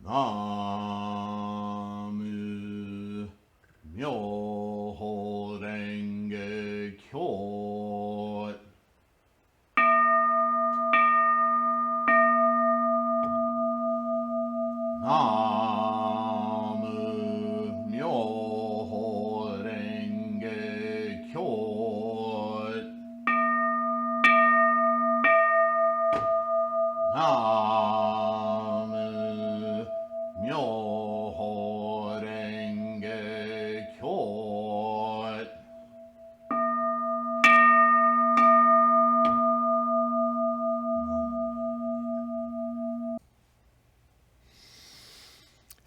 나무 묘호랭개교 나무 묘호랭개교 나무 묘호랭개교.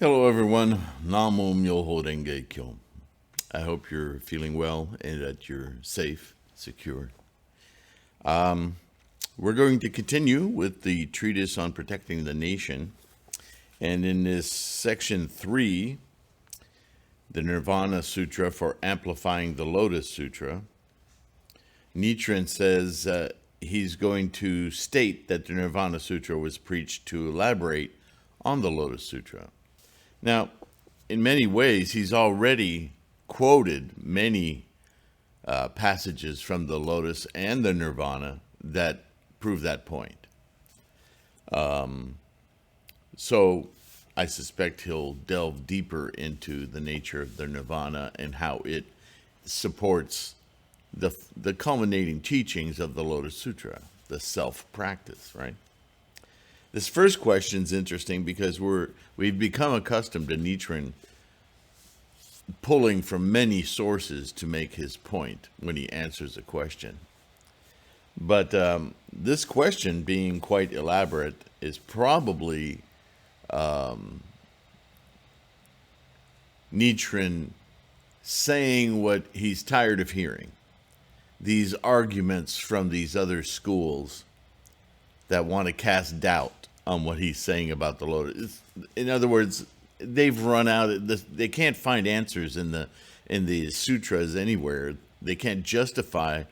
Hello everyone, Namo Myoho Renge Kyo. I hope you're feeling well and that you're safe, secure. We're going to continue with the treatise on protecting the nation. And in this section 3, the Nirvana Sutra for amplifying the Lotus Sutra, Nichiren says he's going to state that the Nirvana Sutra was preached to elaborate on the Lotus Sutra. Now, in many ways, he's already quoted many passages from the Lotus and the Nirvana that prove that point. So I suspect he'll delve deeper into the nature of the Nirvana and how it supports the culminating teachings of the Lotus Sutra, the self-practice, right? This first question is interesting because we've become accustomed to Nichiren pulling from many sources to make his point when he answers a question. But this question, being quite elaborate, is probably Nichiren saying what he's tired of hearing. These arguments from these other schools that want to cast doubt on what he's saying about the Lotus. In other words, they've run out. They can't find answers in the sutras anywhere. They can't justify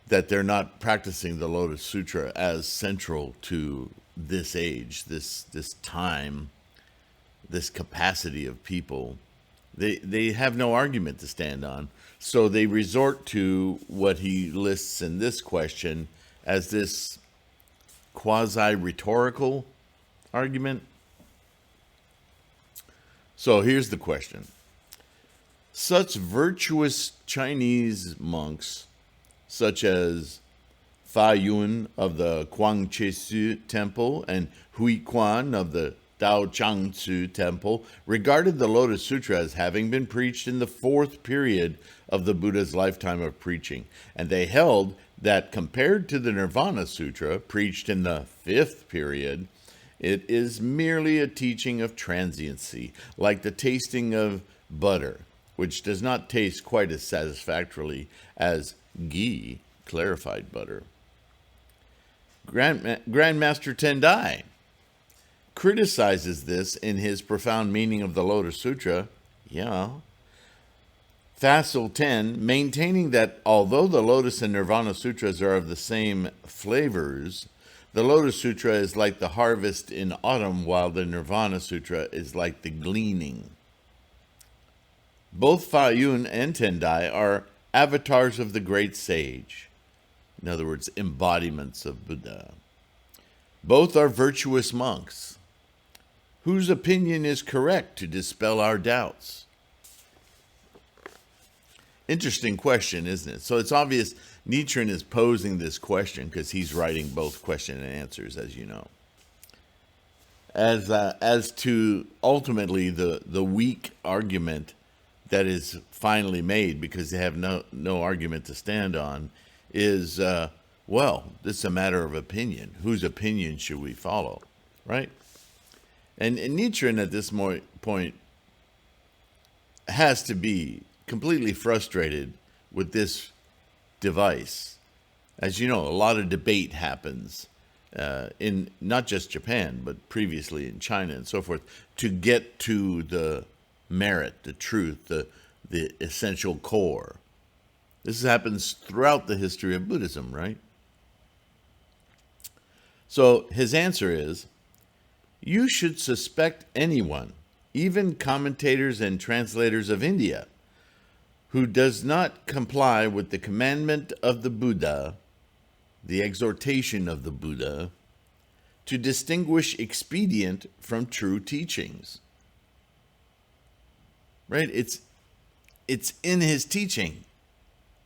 that they're not practicing the Lotus Sutra as central to this age, this time, this capacity of people. They have no argument to stand on. So they resort to what he lists in this question as this quasi-rhetorical argument. So here's the question. Such virtuous Chinese monks, such as Fa Yun of the Guangchesu Temple and Hui Quan of the Dao Changzu Temple, regarded the Lotus Sutra as having been preached in the 4th period of the Buddha's lifetime of preaching, and they held that compared to the Nirvana Sutra, preached in the 5th period, it is merely a teaching of transiency, like the tasting of butter, which does not taste quite as satisfactorily as ghee, clarified butter. Grandmaster Tendai criticizes this in his profound meaning of the Lotus Sutra, Facile 10, maintaining that although the Lotus and Nirvana Sutras are of the same flavors, the Lotus Sutra is like the harvest in autumn, while the Nirvana Sutra is like the gleaning. Both Fa Yun and Tendai are avatars of the great sage, in other words, embodiments of Buddha. Both are virtuous monks, whose opinion is correct to dispel our doubts. Interesting question, isn't it? So it's obvious Nichiren is posing this question because he's writing both question and answers, as you know. As to ultimately the weak argument that is finally made, because they have no argument to stand on, is, this is a matter of opinion. Whose opinion should we follow, right? And Nichiren at this point has to be completely frustrated with this device. As you know, a lot of debate happens in not just Japan, but previously in China and so forth, to get to the merit, the truth, the essential core. This happens throughout the history of Buddhism, right? So his answer is, You should suspect anyone, even commentators and translators of India, who does not comply with the commandment of the Buddha, the exhortation of the Buddha, to distinguish expedient from true teachings. Right? It's in his teaching,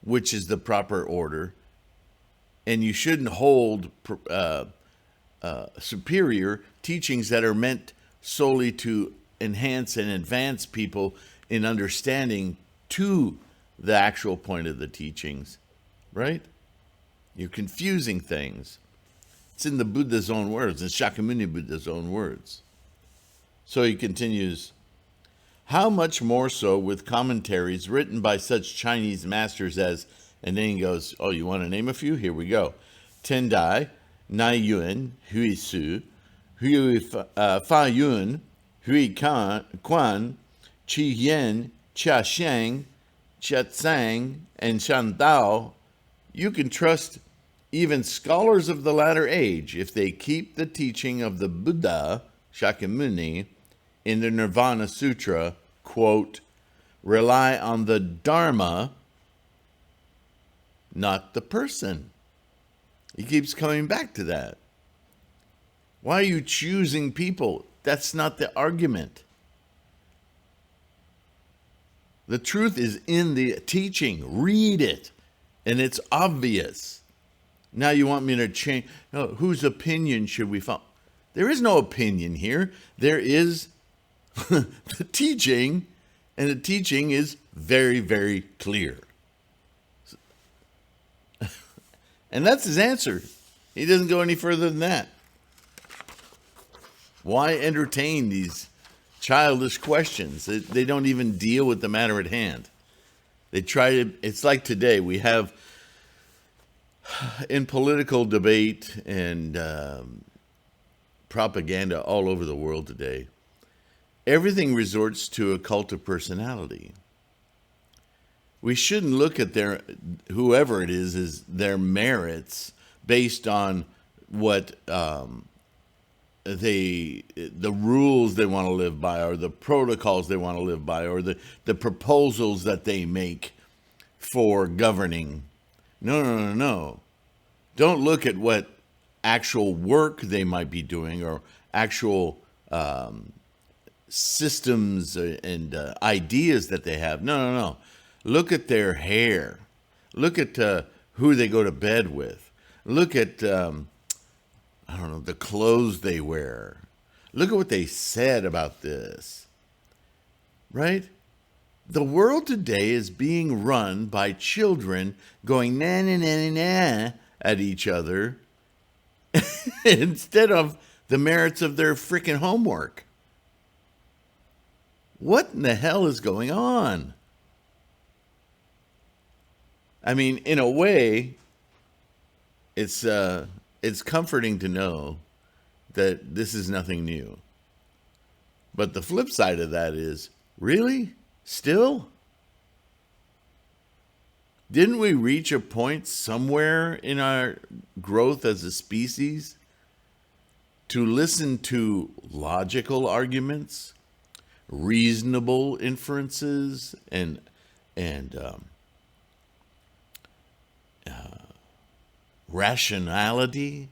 which is the proper order, and you shouldn't hold superior teachings that are meant solely to enhance and advance people in understanding to the actual point of the teachings, right? You're confusing things. It's in the Buddha's own words, in Shakyamuni Buddha's own words. So he continues, how much more so with commentaries written by such Chinese masters as, and then he goes, oh, you want to name a few? Here we go. Tendai, Nai Yun, Hui Su, Hui Fa Yun, Hui Quan, Qi Yen, Chia Sheng, Chia Tsang, and Shan Dao. You can trust even scholars of the latter age if they keep the teaching of the Buddha, Shakyamuni, in the Nirvana Sutra, quote, rely on the Dharma, not the person. He keeps coming back to that. Why are you choosing people? That's not the argument. The truth is in the teaching. Read it, and it's obvious. Now you want me to change? No, whose opinion should we follow? There is no opinion here. There is the teaching, and the teaching is very, very clear. And that's his answer. He doesn't go any further than that. Why entertain these childish questions? They don't even deal with the matter at hand. They try to, it's like today, we have in political debate and propaganda all over the world today, everything resorts to a cult of personality. We shouldn't look at their, whoever it is, as their merits based on what the rules they want to live by, or the protocols they want to live by, or the proposals that they make for governing. No. Don't look at what actual work they might be doing, or actual systems and ideas that they have. No. Look at their hair. Look at who they go to bed with. Look at, the clothes they wear. Look at what they said about this. Right? The world today is being run by children going na at each other instead of the merits of their freaking homework. What in the hell is going on? I mean, in a way, it's comforting to know that this is nothing new. But the flip side of that is, really? Still? Didn't we reach a point somewhere in our growth as a species to listen to logical arguments, reasonable inferences, and rationality,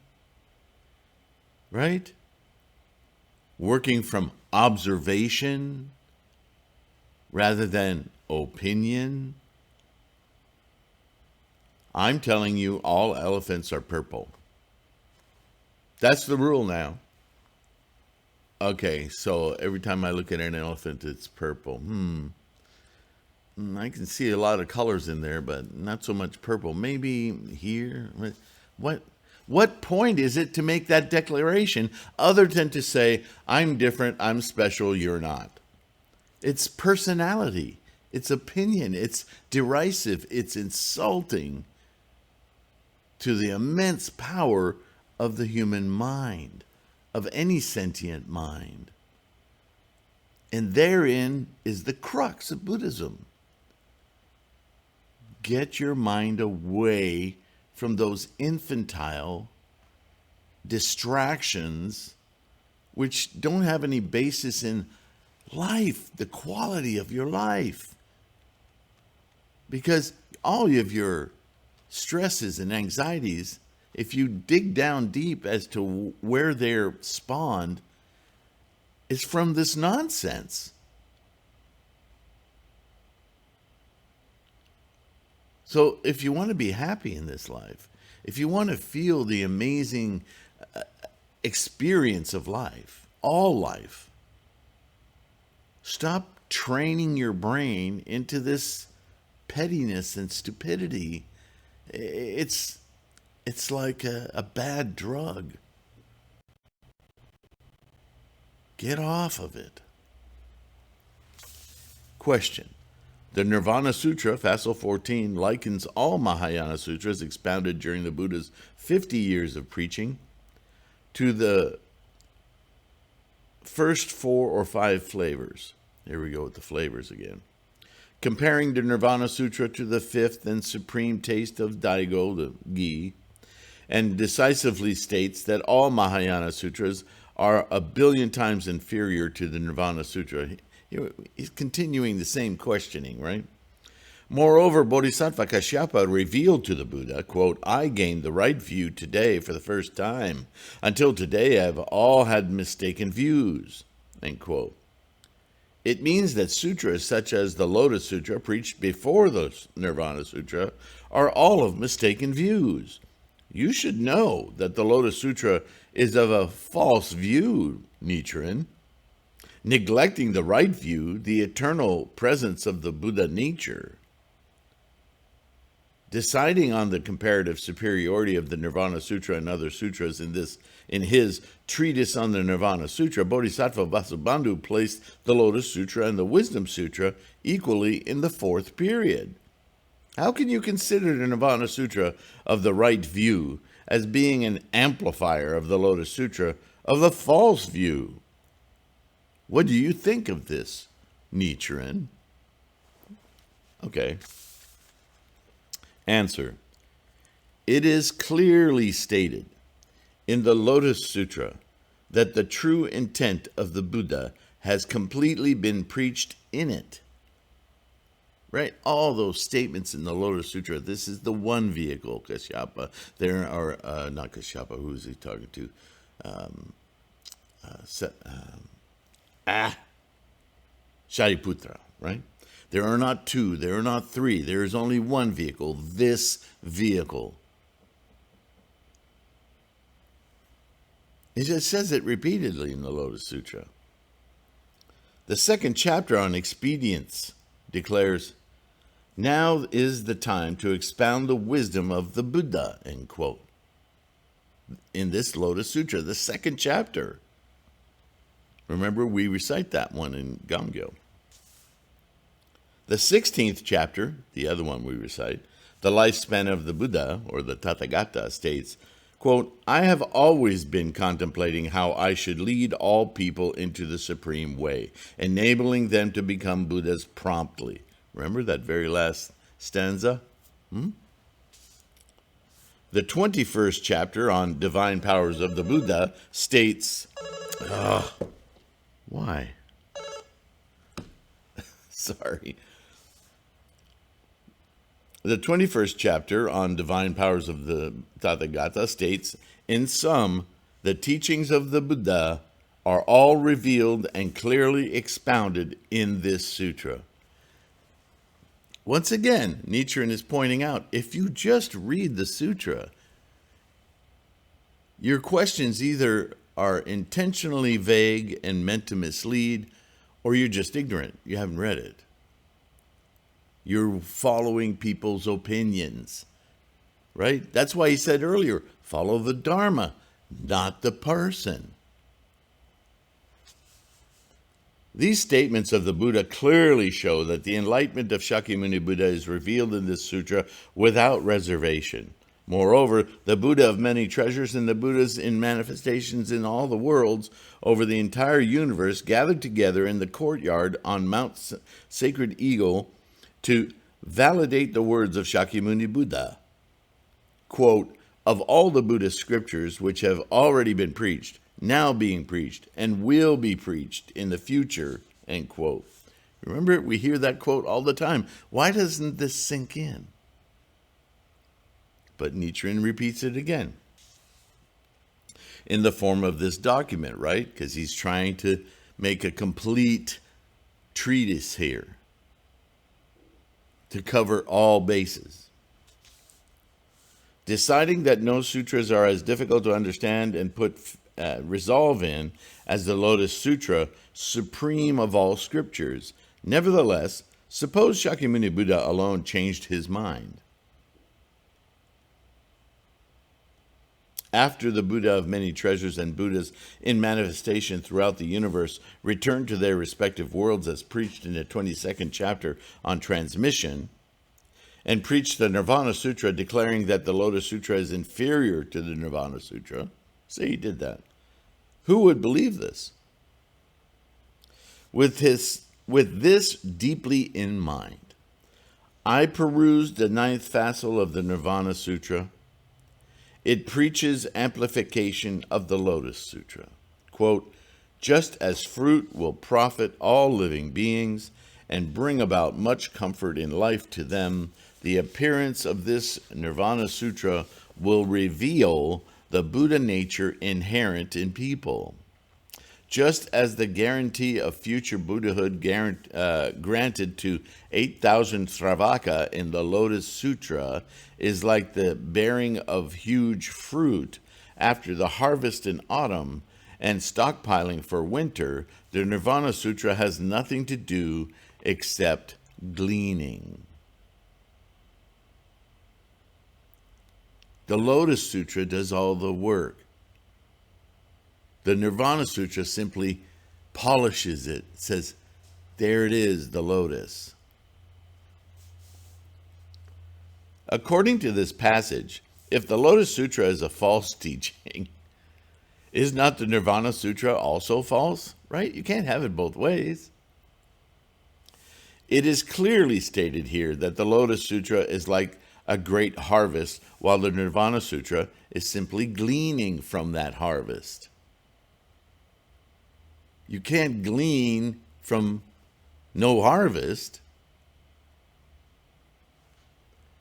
right? Working from observation rather than opinion. I'm telling you, all elephants are purple. That's the rule now. Okay, so every time I look at an elephant, it's purple. I can see a lot of colors in there, but not so much purple. Maybe here. What point is it to make that declaration other than to say, I'm different, I'm special, you're not? It's personality. It's opinion. It's derisive. It's insulting to the immense power of the human mind, of any sentient mind. And therein is the crux of Buddhism. Get your mind away from those infantile distractions which don't have any basis in life, the quality of your life. Because all of your stresses and anxieties, if you dig down deep as to where they're spawned, is from this nonsense. So if you want to be happy in this life, if you want to feel the amazing experience of life, all life, stop training your brain into this pettiness and stupidity. It's like a bad drug. Get off of it. Question. The Nirvana Sutra, Facile 14, likens all Mahayana sutras expounded during the Buddha's 50 years of preaching to the first 4 or 5 flavors. Here we go with the flavors again. Comparing the Nirvana Sutra to the 5th and supreme taste of Daigo, the ghee, and decisively states that all Mahayana sutras are 1 billion times inferior to the Nirvana Sutra. He's continuing the same questioning, right? Moreover, Bodhisattva Kashyapa revealed to the Buddha, quote, I gained the right view today for the first time. Until today, I've all had mistaken views, end quote. It means that sutras such as the Lotus Sutra, preached before the Nirvana Sutra, are all of mistaken views. You should know that the Lotus Sutra is of a false view, Nichiren. Neglecting the right view, the eternal presence of the Buddha nature. Deciding on the comparative superiority of the Nirvana Sutra and other sutras in his Treatise on the Nirvana Sutra, Bodhisattva Vasubandhu placed the Lotus Sutra and the Wisdom Sutra equally in the 4th period. How can you consider the Nirvana Sutra of the right view as being an amplifier of the Lotus Sutra of the false view? What do you think of this, Nichiren? Okay. Answer. It is clearly stated in the Lotus Sutra that the true intent of the Buddha has completely been preached in it. Right? All those statements in the Lotus Sutra, this is the one vehicle, Kashyapa. There are, not Kashyapa, who is he talking to? Shariputra, right? There are not 2, there are not 3, there is only one vehicle, this vehicle. It just says it repeatedly in the Lotus Sutra. The 2nd chapter on expedience declares, now is the time to expound the wisdom of the Buddha, end quote. In this Lotus Sutra, the 2nd chapter. Remember, we recite that one in Gamgyo. The 16th chapter, the other one we recite, the lifespan of the Buddha, or the Tathagata, states, quote, I have always been contemplating how I should lead all people into the supreme way, enabling them to become Buddhas promptly. Remember that very last stanza? The 21st chapter on divine powers of the Buddha states, why? Sorry. The 21st chapter on divine powers of the Tathagata states, in sum, the teachings of the Buddha are all revealed and clearly expounded in this sutra. Once again, Nichiren is pointing out, if you just read the sutra, your questions either are intentionally vague and meant to mislead, or you're just ignorant. You haven't read it. You're following people's opinions, right? That's why he said earlier, follow the Dharma, not the person. These statements of the Buddha clearly show that the enlightenment of Shakyamuni Buddha is revealed in this sutra without reservation. Moreover, the Buddha of many treasures and the Buddhas in manifestations in all the worlds over the entire universe gathered together in the courtyard on Mount Sacred Eagle to validate the words of Shakyamuni Buddha. Quote, of all the Buddhist scriptures which have already been preached, now being preached, and will be preached in the future, end quote. Remember, we hear that quote all the time. Why doesn't this sink in? But Nichiren repeats it again in the form of this document, right? Because he's trying to make a complete treatise here to cover all bases. Deciding that no sutras are as difficult to understand and put resolve in as the Lotus Sutra, supreme of all scriptures. Nevertheless, suppose Shakyamuni Buddha alone changed his mind. After the Buddha of many treasures and Buddhas in manifestation throughout the universe returned to their respective worlds as preached in the 22nd chapter on transmission, and preached the Nirvana Sutra declaring that the Lotus Sutra is inferior to the Nirvana Sutra. See, he did that. Who would believe this? With this deeply in mind, I perused the 9th facile of the Nirvana Sutra. It preaches amplification of the Lotus Sutra. Quote, just as fruit will profit all living beings and bring about much comfort in life to them, the appearance of this Nirvana Sutra will reveal the Buddha nature inherent in people. Just as the guarantee of future Buddhahood granted to 8,000 Sravaka in the Lotus Sutra is like the bearing of huge fruit after the harvest in autumn and stockpiling for winter, the Nirvana Sutra has nothing to do except gleaning. The Lotus Sutra does all the work. The Nirvana Sutra simply polishes it. It says, there it is, the lotus. According to this passage, if the Lotus Sutra is a false teaching, is not the Nirvana Sutra also false? Right? You can't have it both ways. It is clearly stated here that the Lotus Sutra is like a great harvest, while the Nirvana Sutra is simply gleaning from that harvest. You can't glean from no harvest.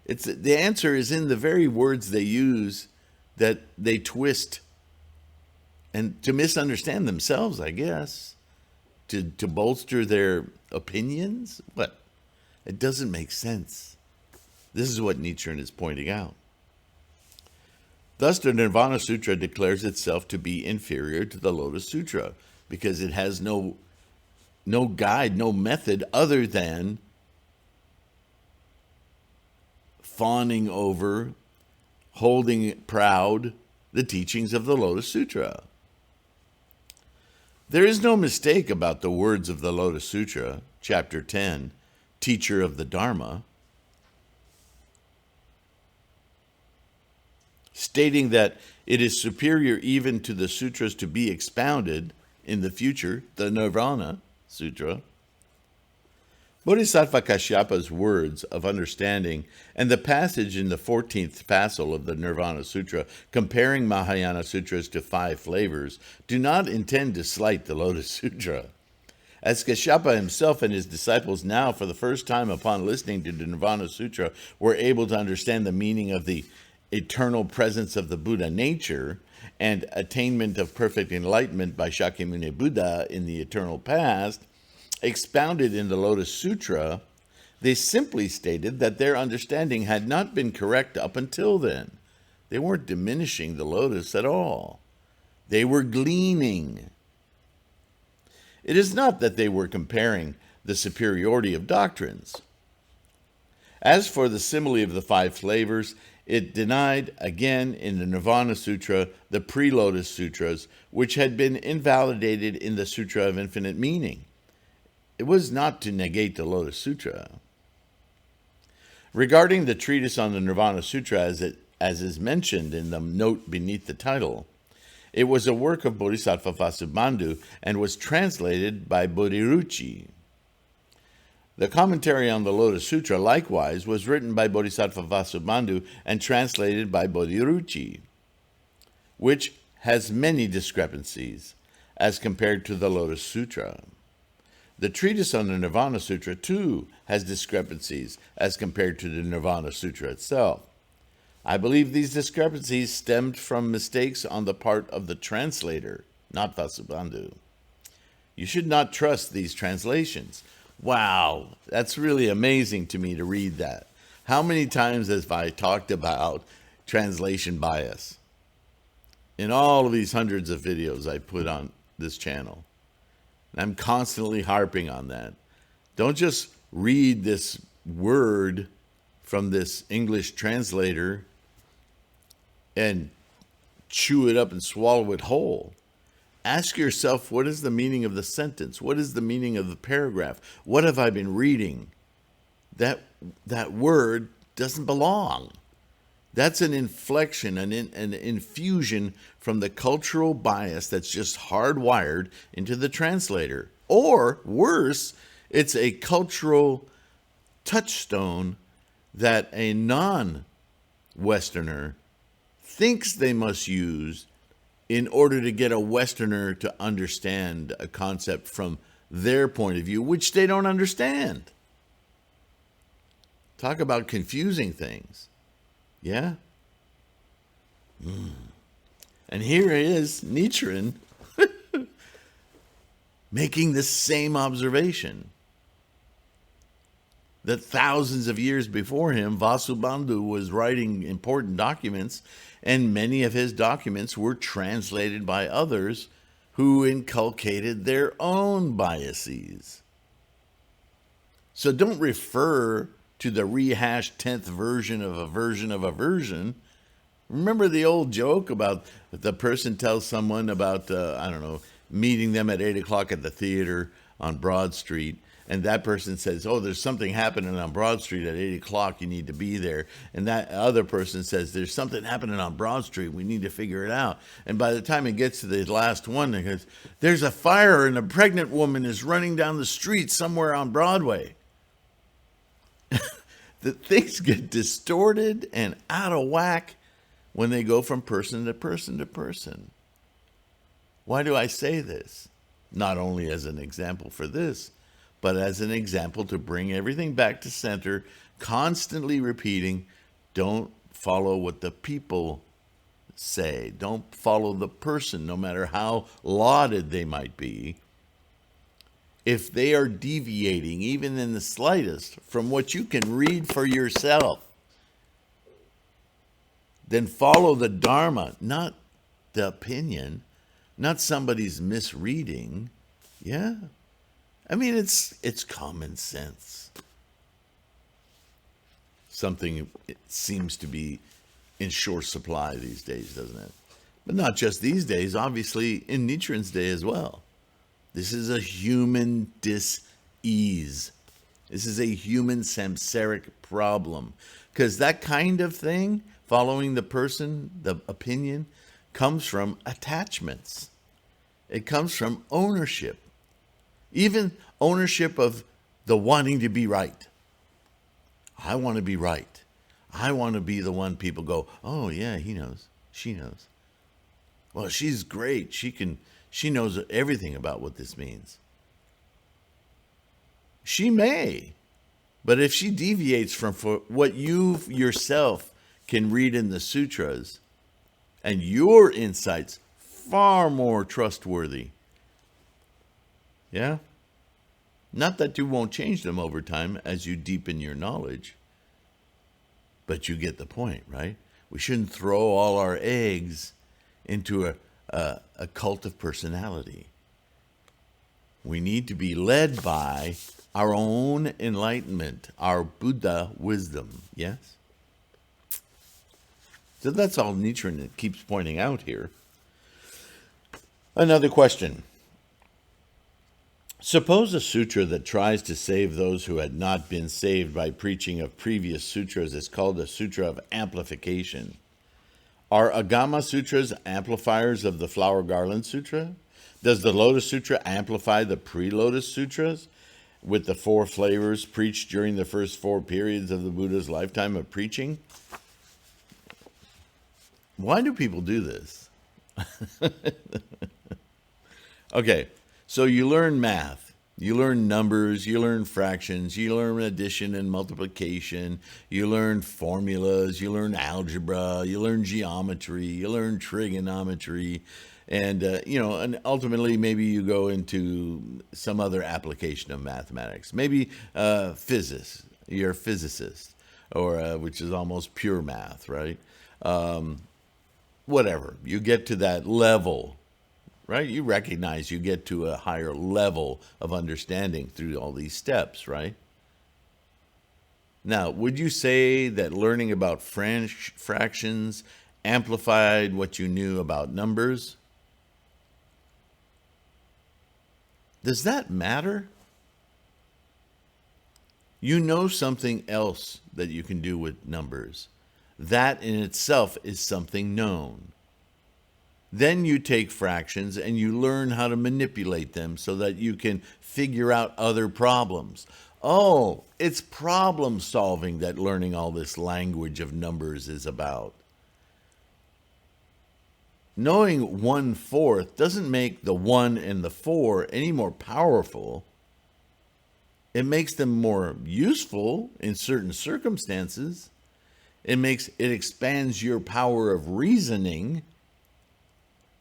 The answer is in the very words they use that they twist and to misunderstand themselves, I guess, to bolster their opinions. But it doesn't make sense. This is what Nichiren is pointing out. Thus, the Nirvana Sutra declares itself to be inferior to the Lotus Sutra because it has no guide, no method other than fawning over, holding proud the teachings of the Lotus Sutra. There is no mistake about the words of the Lotus Sutra, chapter 10, teacher of the Dharma, stating that it is superior even to the sutras to be expounded in the future, the Nirvana Sutra. Bodhisattva Kashypa's words of understanding and the passage in the 14th facile of the Nirvana Sutra comparing Mahayana sutras to 5 flavors do not intend to slight the Lotus Sutra. As Kashyapa himself and his disciples now, for the first time upon listening to the Nirvana Sutra, were able to understand the meaning of the eternal presence of the Buddha nature and attainment of perfect enlightenment by Shakyamuni Buddha in the eternal past, expounded in the Lotus Sutra, they simply stated that their understanding had not been correct up until then. They weren't diminishing the lotus at all. They were gleaning. It is not that they were comparing the superiority of doctrines. As for the simile of the 5 flavors, it denied, again in the Nirvana Sutra, the pre-Lotus Sutras, which had been invalidated in the Sutra of Infinite Meaning. It was not to negate the Lotus Sutra. Regarding the treatise on the Nirvana Sutra, as is mentioned in the note beneath the title, it was a work of Bodhisattva Vasubandhu and was translated by Bodhiruchi. The commentary on the Lotus Sutra, likewise, was written by Bodhisattva Vasubandhu and translated by Bodhiruchi, which has many discrepancies as compared to the Lotus Sutra. The treatise on the Nirvana Sutra, too, has discrepancies as compared to the Nirvana Sutra itself. I believe these discrepancies stemmed from mistakes on the part of the translator, not Vasubandhu. You should not trust these translations. Wow, that's really amazing to me to read that. How many times have I talked about translation bias? In all of these hundreds of videos I put on this channel. I'm constantly harping on that. Don't just read this word from this English translator and chew it up and swallow it whole. Ask yourself, what is the meaning of the sentence? What is the meaning of the paragraph? What have I been reading? That word doesn't belong. That's an inflection, an infusion from the cultural bias that's just hardwired into the translator. Or worse, it's a cultural touchstone that a non-Westerner thinks they must use in order to get a Westerner to understand a concept from their point of view, which they don't understand. Talk about confusing things. Yeah? And here is Nichiren making the same observation that thousands of years before him, Vasubandhu was writing important documents, and many of his documents were translated by others who inculcated their own biases. So don't refer to the rehashed 10th version of a version of a version. Remember the old joke about the person tells someone about, meeting them at 8 o'clock at the theater on Broad Street, and that person says, oh, there's something happening on Broad Street at 8 o'clock, you need to be there. And that other person says, there's something happening on Broad Street, we need to figure it out. And by the time it gets to the last one, it goes, there's a fire and a pregnant woman is running down the street somewhere on Broadway. That things get distorted and out of whack when they go from person to person to person. Why do I say this? Not only as an example for this, but as an example to bring everything back to center, constantly repeating, don't follow what the people say. Don't follow the person, no matter how lauded they might be. If they are deviating, even in the slightest, from what you can read for yourself, then follow the Dharma, not the opinion, not somebody's misreading. Yeah? I mean, it's common sense. Something it seems to be in short supply these days, doesn't it? But not just these days, obviously in Nichiren's day as well. This is a human dis-ease. This is a human samsaric problem. Because that kind of thing, following the person, the opinion, comes from attachments. It comes from ownership. Even ownership of the wanting to be right. I want to be right. I want to be the one people go, oh yeah, he knows. She knows. Well, she's great. She knows everything about what this means. She may, but if she deviates from what you yourself can read in the sutras, and your insights far more trustworthy, yeah? Not that you won't change them over time as you deepen your knowledge, but you get the point, right? We shouldn't throw all our eggs into a cult of personality. We need to be led by our own enlightenment, our Buddha wisdom, yes? So that's all Nichiren keeps pointing out here. Another question. Suppose a sutra that tries to save those who had not been saved by preaching of previous sutras is called a sutra of amplification. Are Agama Sutras amplifiers of the Flower Garland Sutra? Does the Lotus Sutra amplify the pre-Lotus Sutras with the 4 flavors preached during the first 4 periods of the Buddha's lifetime of preaching? Why do people do this? Okay, so you learn math, you learn numbers, you learn fractions, you learn addition and multiplication, you learn formulas, you learn algebra, you learn geometry, you learn trigonometry, and and ultimately maybe you go into some other application of mathematics, maybe physics. You're a physicist, or which is almost pure math, right? Whatever you get to that level, right? You recognize you get to a higher level of understanding through all these steps, right? Now, would you say that learning about fractions amplified what you knew about numbers? Does that matter? You know something else that you can do with numbers. That in itself is something known. Then you take fractions and you learn how to manipulate them so that you can figure out other problems. Oh, it's problem solving that learning all this language of numbers is about. Knowing 1/4 doesn't make the 1 and the 4 any more powerful. It makes them more useful in certain circumstances. It expands your power of reasoning.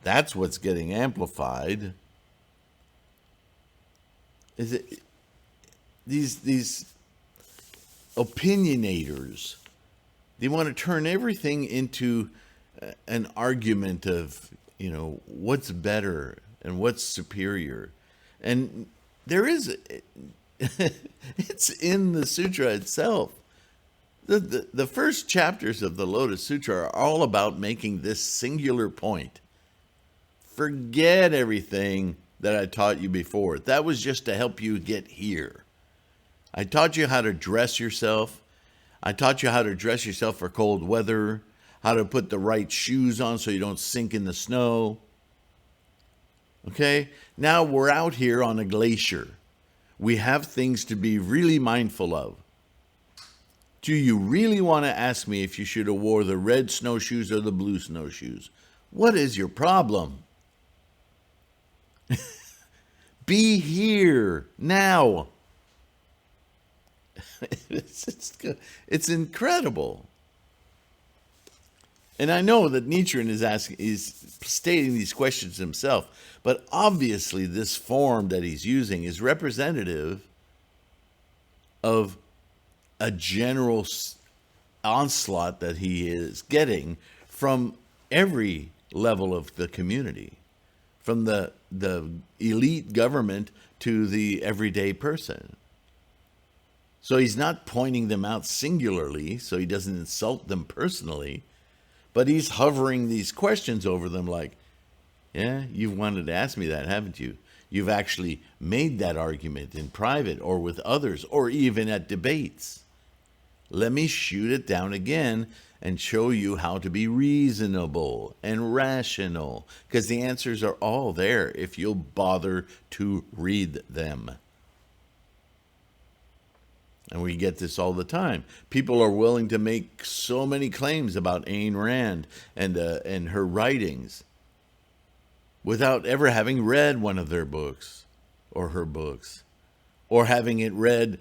That's what's getting amplified. Is it these opinionators? They want to turn everything into an argument of, what's better and what's superior. And there is it's in the sutra itself. The first chapters of the Lotus Sutra are all about making this singular point. Forget everything that I taught you before. That was just to help you get here. I taught you how to dress yourself. I taught you how to dress yourself for cold weather, how to put the right shoes on so you don't sink in the snow. Okay? Now we're out here on a glacier. We have things to be really mindful of. Do you really want to ask me if you should have wore the red snowshoes or the blue snowshoes? What is your problem? Be here now. It's incredible. And I know that Nichiren is stating these questions himself, but obviously this form that he's using is representative of a general onslaught that he is getting from every level of the community, from the elite government to the everyday person. So he's not pointing them out singularly, so he doesn't insult them personally, but he's hovering these questions over them like, yeah, you've wanted to ask me that, haven't you? You've actually made that argument in private or with others or even at debates. Let me shoot it down again and show you how to be reasonable and rational, because the answers are all there if you'll bother to read them. And we get this all the time. People are willing to make so many claims about Ayn Rand and her writings without ever having read one of their books or her books, or having it read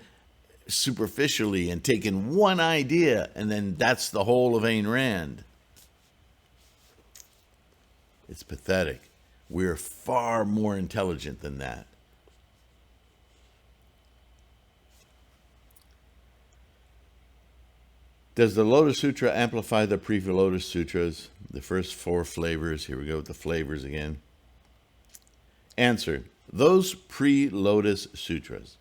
superficially and taken one idea and then that's the whole of Ayn Rand. It's pathetic. We're far more intelligent than that. Does the Lotus Sutra amplify the pre-Lotus Sutras? The first 4 flavors. Here we go with the flavors again. Answer. Those pre-Lotus Sutras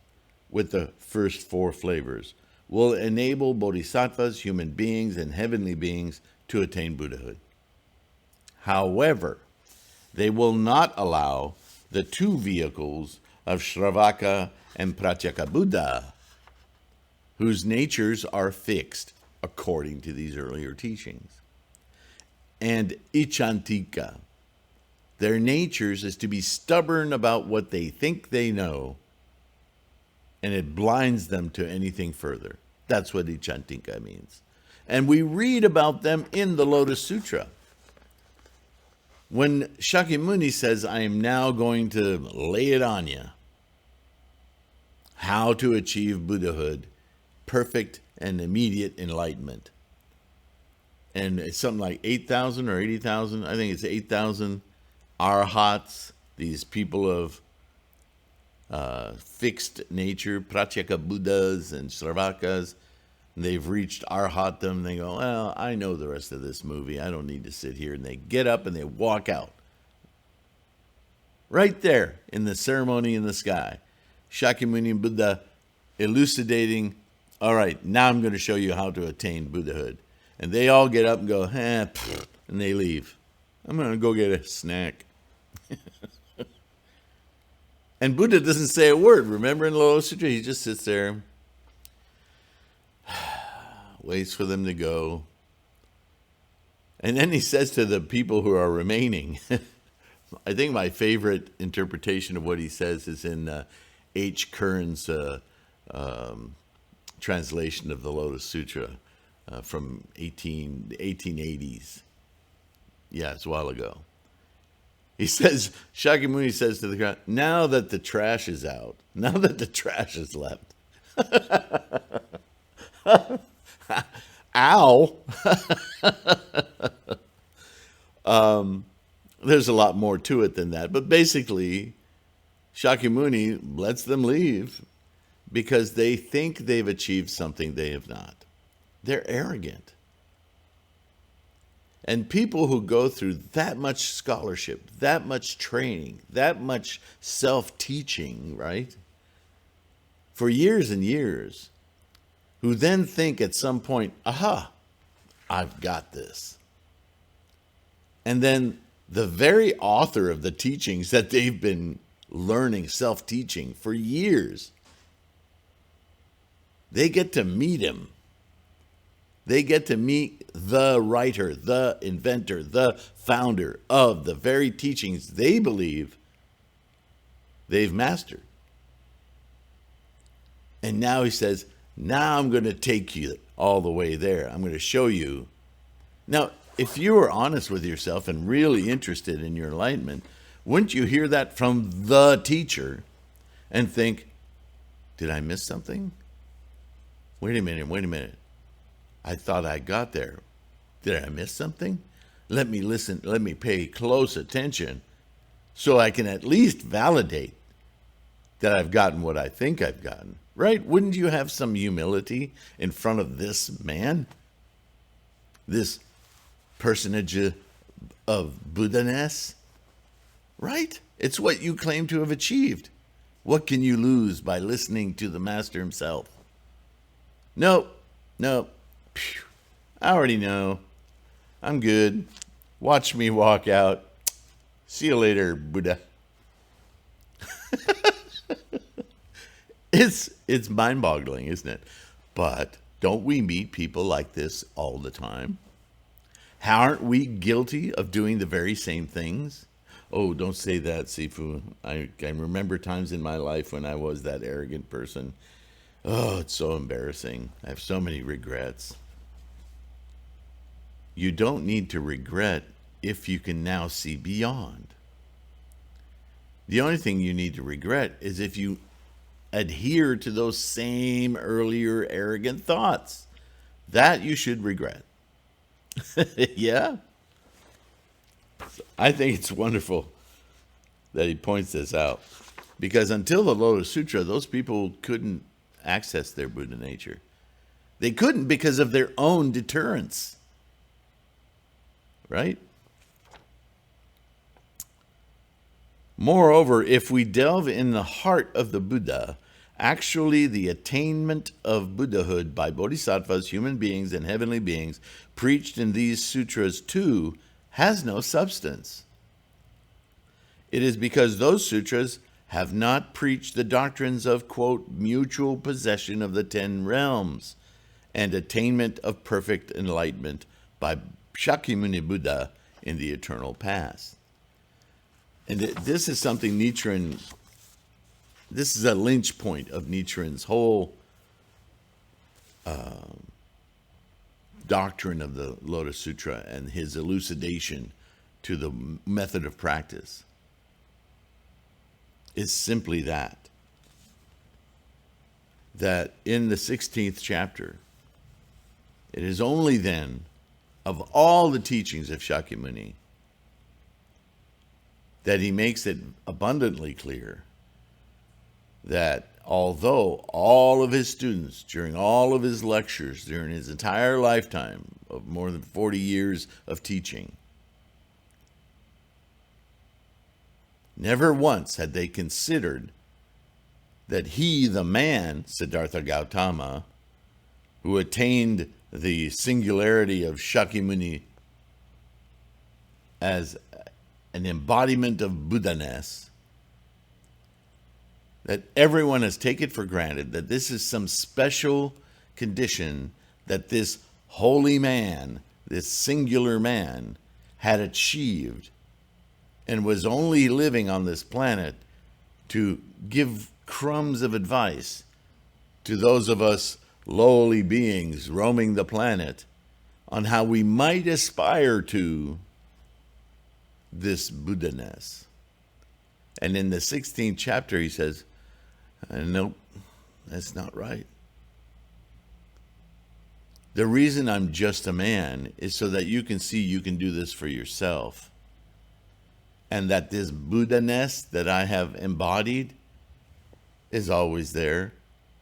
with the first 4 flavors will enable bodhisattvas, human beings, and heavenly beings to attain Buddhahood. However, they will not allow the 2 vehicles of Shravaka and Pratyeka Buddha, whose natures are fixed according to these earlier teachings, and Ichantika. Their natures is to be stubborn about what they think they know, and it blinds them to anything further. That's what Ichantika means. And we read about them in the Lotus Sutra. When Shakyamuni says, I am now going to lay it on you, how to achieve Buddhahood, perfect and immediate enlightenment. And it's something like 8,000 or 80,000. I think it's 8,000 arhats, these people of fixed nature, pratyeka Buddhas and Sravakas. They've reached arhatam. They go, well, I know the rest of this movie. I don't need to sit here. And they get up and they walk out. Right there in the ceremony in the sky. Shakyamuni Buddha elucidating, all right, now I'm going to show you how to attain Buddhahood. And they all get up and go, and they leave. I'm going to go get a snack. And Buddha doesn't say a word. Remember in the Lotus Sutra, he just sits there, waits for them to go. And then he says to the people who are remaining, I think my favorite interpretation of what he says is in H. Kern's translation of the Lotus Sutra from 1880s. Yeah, it's a while ago. He says, Shakyamuni says to the crowd, now that the trash is out, now that the trash is left. Ow. There's a lot more to it than that. But basically, Shakyamuni lets them leave because they think they've achieved something they have not. They're arrogant. And people who go through that much scholarship, that much training, that much self-teaching, right, for years and years, who then think at some point, aha, I've got this. And then the very author of the teachings that they've been learning, self-teaching for years, they get to meet him. They get to meet the writer, the inventor, the founder of the very teachings they believe they've mastered. And now he says, now I'm going to take you all the way there. I'm going to show you. Now, if you were honest with yourself and really interested in your enlightenment, wouldn't you hear that from the teacher and think, did I miss something? Wait a minute. I thought I got there. Did I miss something? Let me listen. Let me pay close attention so I can at least validate that I've gotten what I think I've gotten. Right? Wouldn't you have some humility in front of this man? This personage of Buddha-ness? Right? It's what you claim to have achieved. What can you lose by listening to the master himself? Nope. Phew. I already know. I'm good. Watch me walk out. See you later, Buddha. It's mind-boggling, isn't it? But don't we meet people like this all the time? Aren't we guilty of doing the very same things? Oh, don't say that, Sifu. I can remember times in my life when I was that arrogant person. Oh, it's so embarrassing. I have so many regrets. You don't need to regret if you can now see beyond. The only thing you need to regret is if you adhere to those same earlier arrogant thoughts. That you should regret. Yeah? I think it's wonderful that he points this out. Because until the Lotus Sutra, those people couldn't access their Buddha nature. They couldn't because of their own deterrence. Right? Moreover, if we delve in the heart of the Buddha, actually the attainment of Buddhahood by bodhisattvas, human beings, and heavenly beings, preached in these sutras too, has no substance. It is because those sutras have not preached the doctrines of, quote, mutual possession of the 10 realms and attainment of perfect enlightenment by Shakyamuni Buddha in the eternal past. And this is something Nichiren, this is a lynch point of Nichiren's whole doctrine of the Lotus Sutra and his elucidation to the method of practice. It's simply that in the 16th chapter, it is only then, of all the teachings of Shakyamuni, that he makes it abundantly clear that although all of his students, during all of his lectures, during his entire lifetime of more than 40 years of teaching, never once had they considered that he, the man, Siddhartha Gautama, who attained the singularity of Shakyamuni as an embodiment of Buddha-ness, that everyone has taken for granted that this is some special condition that this holy man, this singular man, had achieved and was only living on this planet to give crumbs of advice to those of us lowly beings roaming the planet on how we might aspire to this Buddha-ness. And in the 16th chapter, he says, nope, that's not right. The reason I'm just a man is so that you can see you can do this for yourself. And that this Buddha-ness that I have embodied is always there.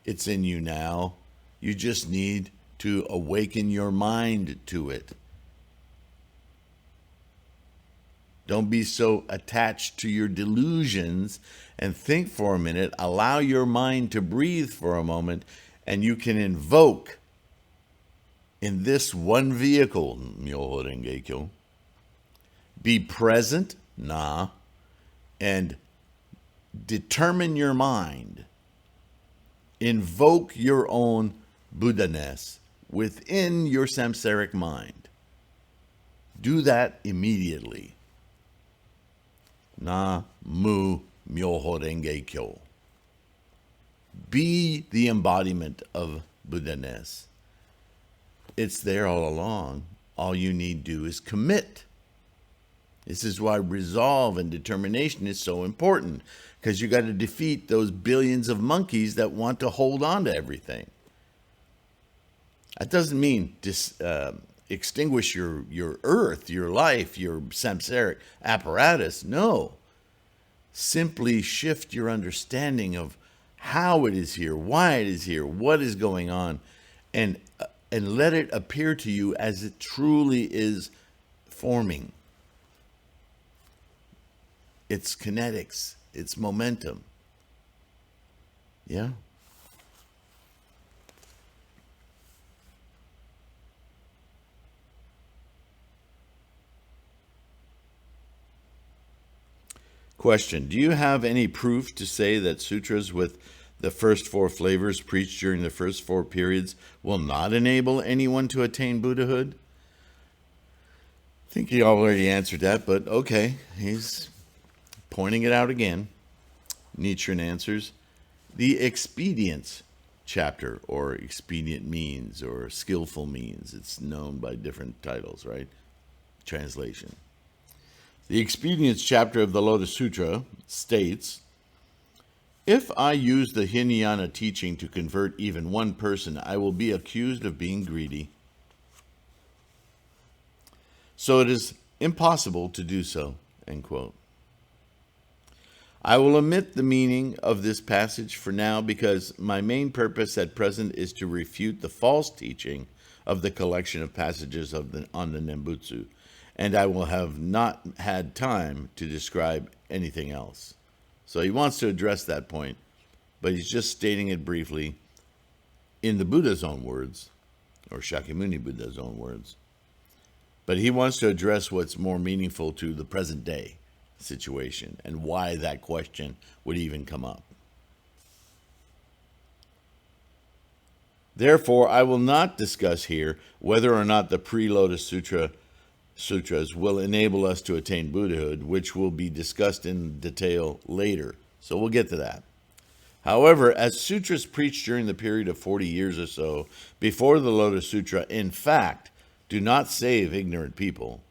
It's in you now. You just need to awaken your mind to it. Don't be so attached to your delusions, and think for a minute. Allow your mind to breathe for a moment, and you can invoke in this one vehicle, Myoho Renge Kyo, be present, and determine your mind. Invoke your own Buddha-ness within your samsaric mind. Do that immediately. Na Mu Myoho Renge Kyo. Be the embodiment of Buddha-ness. It's there all along. All you need to do is commit. This is why resolve and determination is so important, because you got to defeat those billions of monkeys that want to hold on to everything. That doesn't mean extinguish your earth, your life, your samsaric apparatus. No. Simply shift your understanding of how it is here, why it is here, what is going on, and let it appear to you as it truly is forming. Its kinetics, its momentum. Yeah? Question: do you have any proof to say that sutras with the first four flavors preached during the first four periods will not enable anyone to attain Buddhahood? I think he already answered that, but okay, he's pointing it out again. Nichiren answers, the expedience chapter, or expedient means, or skillful means. It's known by different titles, right? Translation. The expedience chapter of the Lotus Sutra states, if I use the Hinayana teaching to convert even one person, I will be accused of being greedy. So it is impossible to do so, end quote. I will omit the meaning of this passage for now because my main purpose at present is to refute the false teaching of the collection of passages on the Nembutsu, and I will have not had time to describe anything else. So he wants to address that point, but he's just stating it briefly in the Buddha's own words, or Shakyamuni Buddha's own words. But he wants to address what's more meaningful to the present day situation and why that question would even come up. Therefore, I will not discuss here whether or not the pre-Lotus Sutras will enable us to attain Buddhahood, which will be discussed in detail later. So we'll get to that. However, as sutras preached during the period of 40 years or so before the Lotus Sutra, in fact, do not save ignorant people,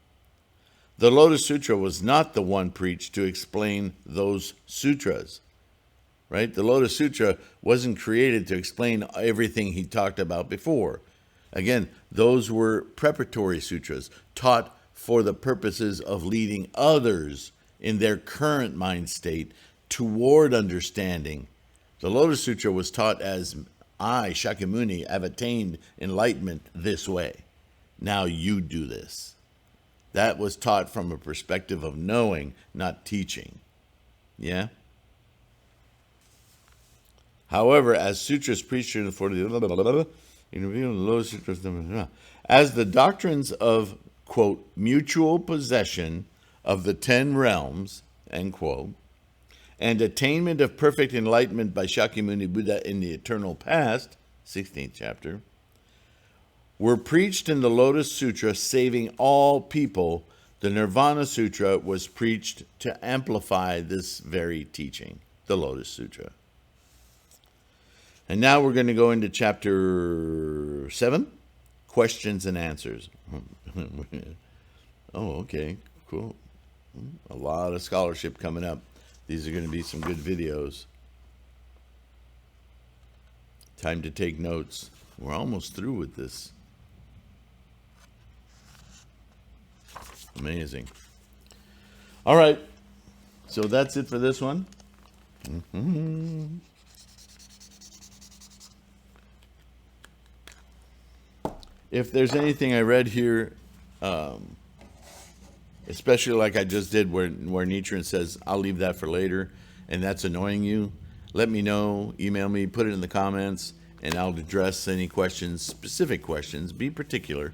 The Lotus Sutra was not the one preached to explain those sutras, right? The Lotus Sutra wasn't created to explain everything he talked about before. Again, those were preparatory sutras taught for the purposes of leading others in their current mind state toward understanding. The Lotus Sutra was taught as, I, Shakyamuni, have attained enlightenment this way. Now you do this. That was taught from a perspective of knowing, not teaching. Yeah? However, as sutras preached for the as the doctrines of, quote, mutual possession of the 10 realms, end quote, and attainment of perfect enlightenment by Shakyamuni Buddha in the eternal past, 16th chapter, were preached in the Lotus Sutra, saving all people. The Nirvana Sutra was preached to amplify this very teaching, the Lotus Sutra. And now we're going to go into chapter 7, questions and answers. Oh, okay, cool. A lot of scholarship coming up. These are going to be some good videos. Time to take notes. We're almost through with this. Amazing. All right. So that's it for this one. If there's anything I read here, especially like I just did where Nichiren says, I'll leave that for later, and that's annoying you, let me know, email me, put it in the comments, and I'll address any questions, specific questions, be particular.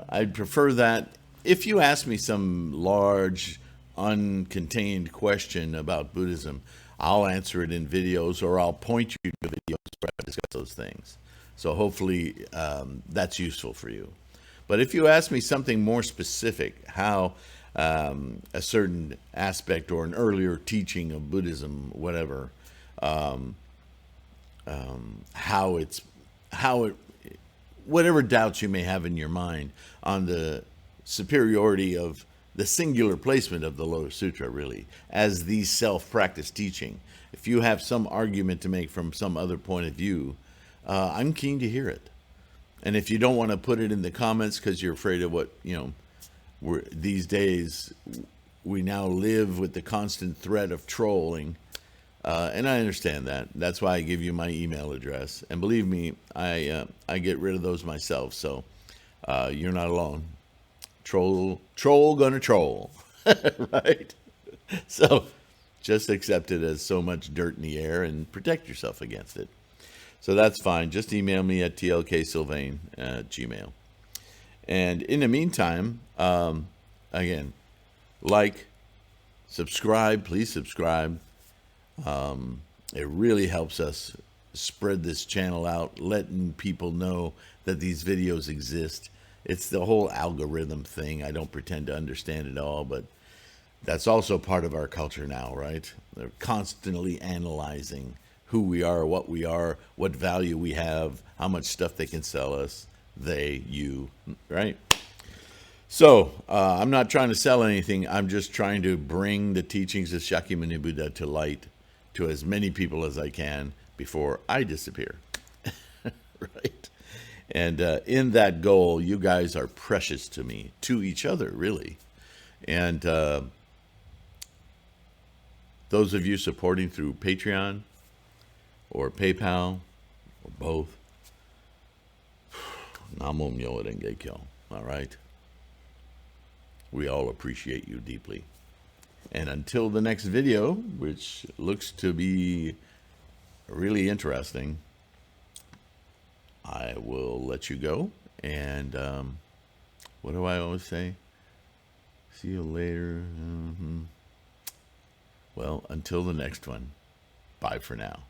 I'd prefer that if you ask me some large, uncontained question about Buddhism, I'll answer it in videos, or I'll point you to videos where I discuss those things. So hopefully that's useful for you. But if you ask me something more specific, how a certain aspect or an earlier teaching of Buddhism, whatever, whatever doubts you may have in your mind on the superiority of the singular placement of the Lotus Sutra, really, as the self-practice teaching. If you have some argument to make from some other point of view, I'm keen to hear it. And if you don't want to put it in the comments because you're afraid of what, these days we now live with the constant threat of trolling. And I understand that. That's why I give you my email address. And believe me, I get rid of those myself. So you're not alone. Troll gonna troll, right? So just accept it as so much dirt in the air and protect yourself against it. So that's fine. Just email me at tlksylvain@gmail. And in the meantime, again, like, subscribe, please subscribe. It really helps us spread this channel out, letting people know that these videos exist. It's the whole algorithm thing. I don't pretend to understand it all, but that's also part of our culture now, right? They're constantly analyzing who we are, what value we have, how much stuff they can sell us, you, right? So I'm not trying to sell anything. I'm just trying to bring the teachings of Shakyamuni Buddha to light to as many people as I can before I disappear, right? And in that goal, you guys are precious to me, to each other, really. And those of you supporting through Patreon or PayPal or both, Namo Myoho Renge Kyo, all right? We all appreciate you deeply. And until the next video, which looks to be really interesting, I will let you go. And what do I always say? See you later. Well, until the next one, bye for now.